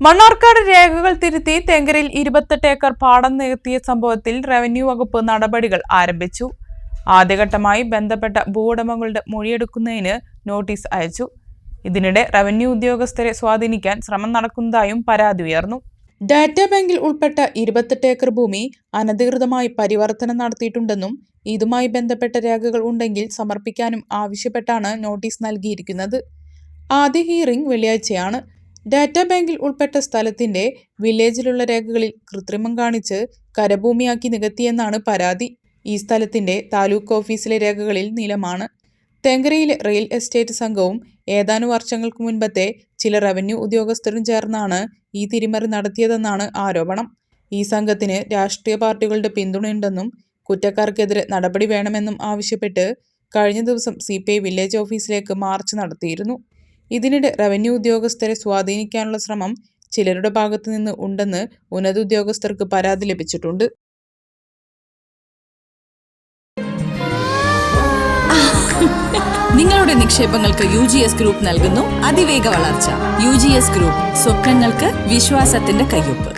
മണ്ണാർക്കാട് രേഖകൾ തിരുത്തി തെങ്കരയിൽ 28 ഏക്കർ പാടം നികത്തിയ സംഭവത്തിൽ റവന്യൂ വകുപ്പ് നടപടികൾ ആരംഭിച്ചു. ആദ്യഘട്ടമായി ബന്ധപ്പെട്ട ഭൂവുടമകളുടെ മൊഴിയെടുക്കുന്നതിന് നോട്ടീസ് അയച്ചു. ഇതിനിടെ റവന്യൂ ഉദ്യോഗസ്ഥരെ സ്വാധീനിക്കാൻ ശ്രമം നടക്കുന്നതായും പരാതി ഉയർന്നു. ഡാറ്റാ ബാങ്കിൽ ഉൾപ്പെട്ട 28 ഏക്കർ ഭൂമി അനധികൃതമായി പരിവർത്തനം നടത്തിയിട്ടുണ്ടെന്നും ഇതുമായി ബന്ധപ്പെട്ട രേഖകൾ ഉണ്ടെങ്കിൽ സമർപ്പിക്കാനും ആവശ്യപ്പെട്ടാണ് നോട്ടീസ് നൽകിയിരിക്കുന്നത്. ആദ്യ ഹിയറിംഗ് വെള്ളിയാഴ്ചയാണ്. ഡാറ്റാ ബാങ്കിൽ ഉൾപ്പെട്ട സ്ഥലത്തിന്റെ വില്ലേജിലുള്ള രേഖകളിൽ കൃത്രിമം കാണിച്ച് കരഭൂമിയാക്കി നികത്തിയെന്നാണ് പരാതി. ഈ സ്ഥലത്തിന്റെ താലൂക്ക് ഓഫീസിലെ രേഖകളിൽ നിലമാണ്. തെങ്കരയിലെ റിയൽ എസ്റ്റേറ്റ് സംഘവും ഏതാനും വർഷങ്ങൾക്ക് മുൻപത്തെ ചില റവന്യൂ ഉദ്യോഗസ്ഥരും ചേർന്നാണ് ഈ തിരിമറി നടത്തിയതെന്നാണ് ആരോപണം. ഈ സംഘത്തിന് രാഷ്ട്രീയ പാർട്ടികളുടെ പിന്തുണയുണ്ടെന്നും കുറ്റക്കാർക്കെതിരെ നടപടി വേണമെന്നും ആവശ്യപ്പെട്ട് കഴിഞ്ഞ ദിവസം CPI വില്ലേജ് ഓഫീസിലേക്ക് മാർച്ച് നടത്തിയിരുന്നു. ഇതിനിടെ റവന്യൂ ഉദ്യോഗസ്ഥരെ സ്വാധീനിക്കാനുള്ള ശ്രമം ചിലരുടെ ഭാഗത്തു നിന്ന് ഉണ്ടെന്ന് ഉന്നത ഉദ്യോഗസ്ഥർക്ക് പരാതി ലഭിച്ചിട്ടുണ്ട്. നിങ്ങളുടെ നിക്ഷേപങ്ങൾക്ക് UGS ഗ്രൂപ്പ് നൽകുന്നു അതിവേഗ വളർച്ച. UGS ഗ്രൂപ്പ്, സ്വപ്നങ്ങൾക്ക് വിശ്വാസത്തിന്റെ കയ്യൊപ്പ്.